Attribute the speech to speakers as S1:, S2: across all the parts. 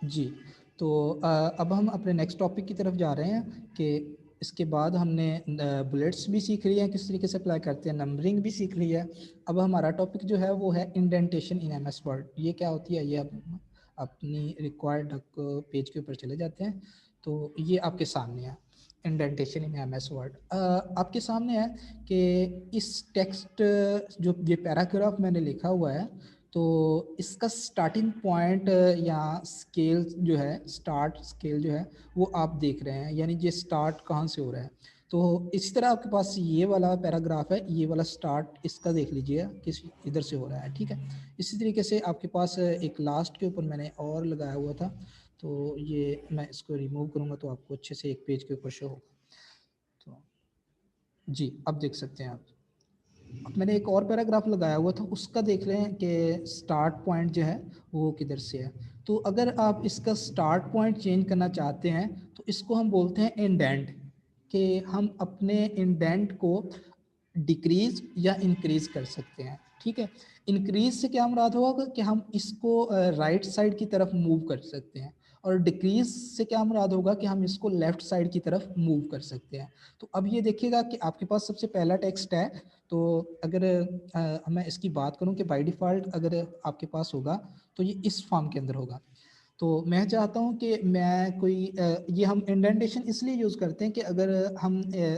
S1: जी, तो अब हम अपने नेक्स्ट टॉपिक की तरफ जा रहे हैं कि इसके बाद हमने बुलेट्स भी सीख लिया है किस तरीके से अप्लाई करते हैं, नंबरिंग भी सीख ली है। अब हमारा टॉपिक जो है वो है इंडेंटेशन इन एमएस वर्ड। ये क्या होती है, ये अब अपनी रिक्वायर्ड पेज के ऊपर चले जाते हैं। तो ये आपके सामने है इंडेंटेशन इन एमएस वर्ड। आपके सामने है कि इस टेक्स्ट जो ये पैराग्राफ मैंने लिखा हुआ है, तो इसका स्टार्टिंग पॉइंट या स्केल जो है, स्टार्ट स्केल जो है वो आप देख रहे हैं, यानी ये स्टार्ट कहाँ से हो रहा है। तो इसी तरह आपके पास ये वाला पैराग्राफ है, ये वाला स्टार्ट इसका देख लीजिए किस इधर से हो रहा है, ठीक है। इसी तरीके से आपके पास एक लास्ट के ऊपर मैंने और लगाया हुआ था, तो ये मैं इसको रिमूव करूँगा तो आपको अच्छे से एक पेज के ऊपर शो होगा। तो जी, अब देख सकते हैं आप। अब मैंने एक और पैराग्राफ लगाया हुआ था, उसका देख रहे हैं कि स्टार्ट पॉइंट जो है वो किधर से है। तो अगर आप इसका स्टार्ट पॉइंट चेंज करना चाहते हैं तो इसको हम बोलते हैं इंडेंट, कि हम अपने इंडेंट को डिक्रीज या इंक्रीज कर सकते हैं, ठीक है। इंक्रीज से क्या मुराद होगा कि हम इसको राइट साइड की तरफ मूव कर सकते हैं, और डिक्रीज से क्या मुराद होगा कि हम इसको लेफ्ट साइड की तरफ मूव कर सकते हैं। तो अब ये देखिएगा कि आपके पास सबसे पहला टेक्स्ट है, तो अगर मैं इसकी बात करूं कि बाय डिफ़ॉल्ट अगर आपके पास होगा तो ये इस फॉर्म के अंदर होगा। तो मैं चाहता हूं कि मैं कोई ये हम इंडेंटेशन इसलिए यूज़ करते हैं कि अगर हम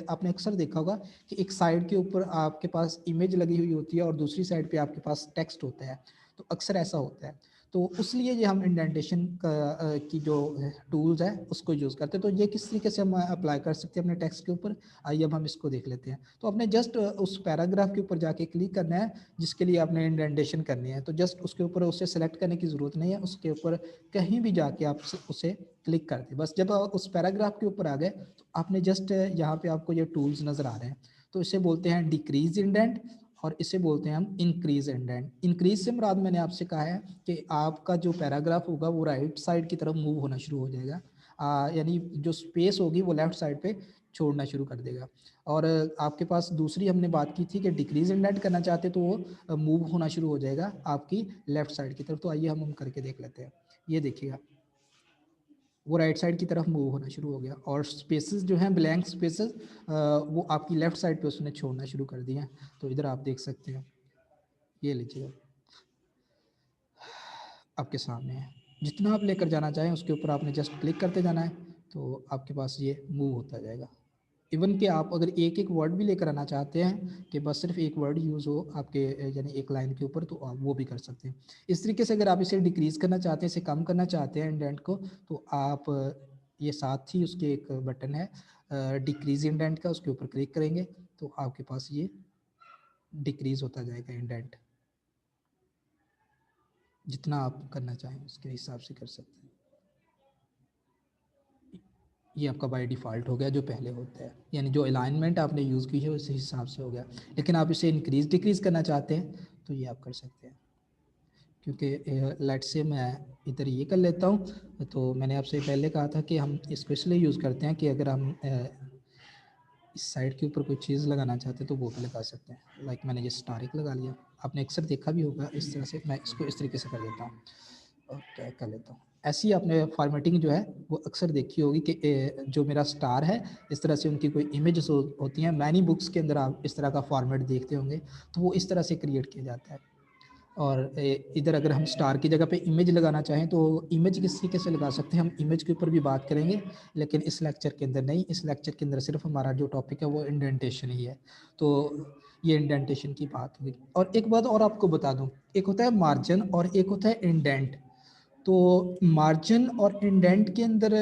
S1: आपने अक्सर देखा होगा कि एक साइड के ऊपर आपके पास इमेज लगी हुई होती है और दूसरी साइड पे आपके पास टेक्स्ट होता है, तो अक्सर ऐसा होता है। तो इसलिए ये हम इंडेंटेशन की जो टूल्स है उसको यूज़ करते हैं। तो ये किस तरीके से हम अप्लाई कर सकते हैं अपने टेक्स्ट के ऊपर, आइए अब हम इसको देख लेते हैं। तो आपने जस्ट उस पैराग्राफ के ऊपर जाके क्लिक करना है जिसके लिए आपने इंडेंटेशन करनी है, तो जस्ट उसके ऊपर उसे सेलेक्ट करने की ज़रूरत नहीं है, उसके ऊपर कहीं भी जाके आप उसे क्लिक कर दें। बस जब आप उस पैराग्राफ के ऊपर आ गए तो आपने जस्ट यहाँ पे आपको ये टूल्स नज़र आ रहे हैं, तो इसे बोलते हैं डिक्रीज इंडेंट और इसे बोलते हैं हम इंक्रीज इंडेंट। इंक्रीज से मुराद मैंने आपसे कहा है कि आपका जो पैराग्राफ होगा वो राइट साइड की तरफ मूव होना शुरू हो जाएगा, यानी जो स्पेस होगी वो लेफ्ट साइड पे छोड़ना शुरू कर देगा। और आपके पास दूसरी हमने बात की थी कि डिक्रीज इंडेंट करना चाहते तो वो मूव होना शुरू हो जाएगा आपकी लेफ्ट साइड की तरफ। तो आइए हम करके देख लेते हैं। ये देखिएगा वो राइट साइड की तरफ मूव होना शुरू हो गया, और स्पेसेस जो हैं ब्लैंक स्पेसेस वो आपकी लेफ्ट साइड पे उसने छोड़ना शुरू कर दिए हैं। तो इधर आप देख सकते हैं, ये लीजिए आपके सामने है। जितना आप लेकर जाना चाहें उसके ऊपर आपने जस्ट क्लिक करते जाना है, तो आपके पास ये मूव होता जाएगा। इवन कि आप अगर एक एक वर्ड भी लेकर आना चाहते हैं कि बस सिर्फ एक वर्ड यूज़ हो आपके यानी एक लाइन के ऊपर, तो आप वो भी कर सकते हैं। इस तरीके से अगर आप इसे डिक्रीज़ करना चाहते हैं, इसे कम करना चाहते हैं इंडेंट को, तो आप ये साथ ही उसके एक बटन है डिक्रीज़ इंडेंट का, उसके ऊपर क्लिक करेंगे तो आपके पास ये डिक्रीज़ होता जाएगा इंडेंट। जितना आप करना चाहें उसके हिसाब से कर सकते हैं। ये आपका बाय डिफ़ॉल्ट हो गया जो पहले होता है, यानी जो अलाइनमेंट आपने यूज़ की है उस हिसाब से हो गया। लेकिन आप इसे इंक्रीज़ डिक्रीज़ करना चाहते हैं तो ये आप कर सकते हैं। क्योंकि लेट्स से मैं इधर ये कर लेता हूँ, तो मैंने आपसे पहले कहा था कि हम इसको इसलिए यूज़ करते हैं कि अगर हम इस साइड के ऊपर कोई चीज़ लगाना चाहते हैं तो वो भी लगा सकते हैं। लाइक मैंने ये स्टारिक लगा लिया, आपने अक्सर देखा भी होगा इस तरह से। मैं इसको इस तरीके से कर देता हूँ और क्या कर लेता हूँ। ऐसी आपने फॉर्मेटिंग जो है वो अक्सर देखी होगी कि जो मेरा स्टार है इस तरह से उनकी कोई इमेज होती हैं। मैनी बुक्स के अंदर आप इस तरह का फॉर्मेट देखते होंगे, तो वो इस तरह से क्रिएट किया जाता है। और इधर अगर हम स्टार की जगह पे इमेज लगाना चाहें तो इमेज किस तरीके से लगा सकते हैं, हम इमेज के ऊपर भी बात करेंगे, लेकिन इस लेक्चर के अंदर नहीं। इस लेक्चर के अंदर सिर्फ हमारा जो टॉपिक है वो इंडेंटेशन ही है। तो ये इंडेंटेशन की बात हुई। और एक बात और आपको बता दूं, एक होता है मार्जिन और एक होता है इंडेंट। तो मार्जिन और इंडेंट के अंदर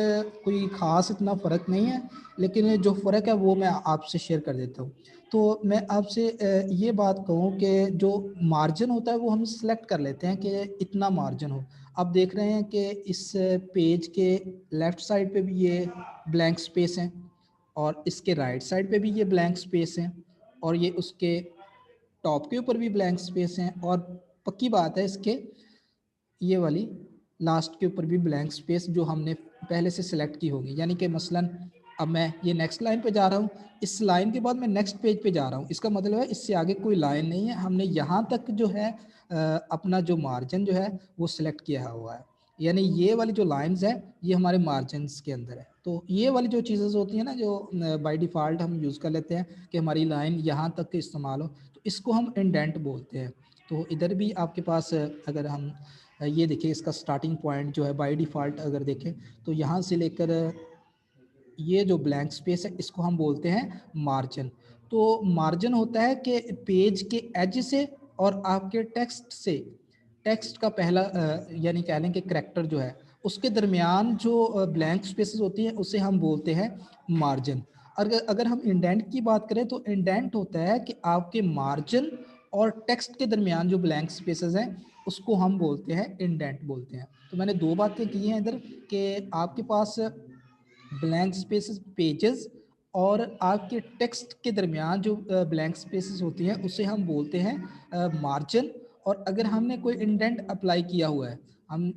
S1: कोई ख़ास इतना फ़र्क नहीं है, लेकिन जो फ़र्क है वो मैं आपसे शेयर कर देता हूँ। तो मैं आपसे ये बात कहूँ कि जो मार्जिन होता है वो हम सिलेक्ट कर लेते हैं कि इतना मार्जिन हो। आप देख रहे हैं कि इस पेज के लेफ़्ट साइड पे भी ये ब्लैंक स्पेस हैं, और इसके राइट साइड पे भी ये ब्लैंक स्पेस हैं, और ये उसके टॉप के ऊपर भी ब्लैंक स्पेस हैं, और पक्की बात है इसके ये वाली लास्ट के ऊपर भी ब्लैंक स्पेस जो हमने पहले से सिलेक्ट की होगी। यानी कि मसलन अब मैं ये नेक्स्ट लाइन पे जा रहा हूँ, इस लाइन के बाद मैं नेक्स्ट पेज पे जा रहा हूँ, इसका मतलब है इससे आगे कोई लाइन नहीं है, हमने यहाँ तक जो है अपना जो मार्जिन जो है वो सिलेक्ट किया हुआ है। यानी ये वाली जो लाइंस है ये हमारे मार्जिन्स के अंदर है। तो ये वाली जो चीज़ें होती हैं ना जो बाय डिफ़ॉल्ट हम यूज़ कर लेते हैं कि हमारी लाइन यहाँ तक के इस्तेमाल हो, तो इसको हम इंडेंट बोलते हैं। तो इधर भी आपके पास अगर हम ये देखिए इसका स्टार्टिंग पॉइंट जो है बाय डिफ़ॉल्ट अगर देखें तो यहाँ से लेकर ये जो ब्लैंक स्पेस है इसको हम बोलते हैं मार्जिन। तो मार्जिन होता है कि पेज के एज से और आपके टेक्स्ट से, टेक्स्ट का पहला यानी कह लें कि करैक्टर जो है उसके दरमियान जो ब्लैंक स्पेसेस होती हैं उसे हम बोलते हैं मार्जिन। अगर अगर हम इंडेंट की बात करें तो इंडेंट होता है कि आपके मार्जिन और टेक्स्ट के दरमियान जो ब्लैंक स्पेसेस हैं उसको हम बोलते हैं इंडेंट बोलते हैं। तो मैंने दो बातें की हैं इधर कि आपके पास ब्लैंक स्पेसेस पेजेस और आपके टेक्स्ट के दरमियान जो ब्लैंक स्पेसेस होती हैं उसे हम बोलते हैं मार्जिन। और अगर हमने कोई इंडेंट अप्लाई किया हुआ है, हम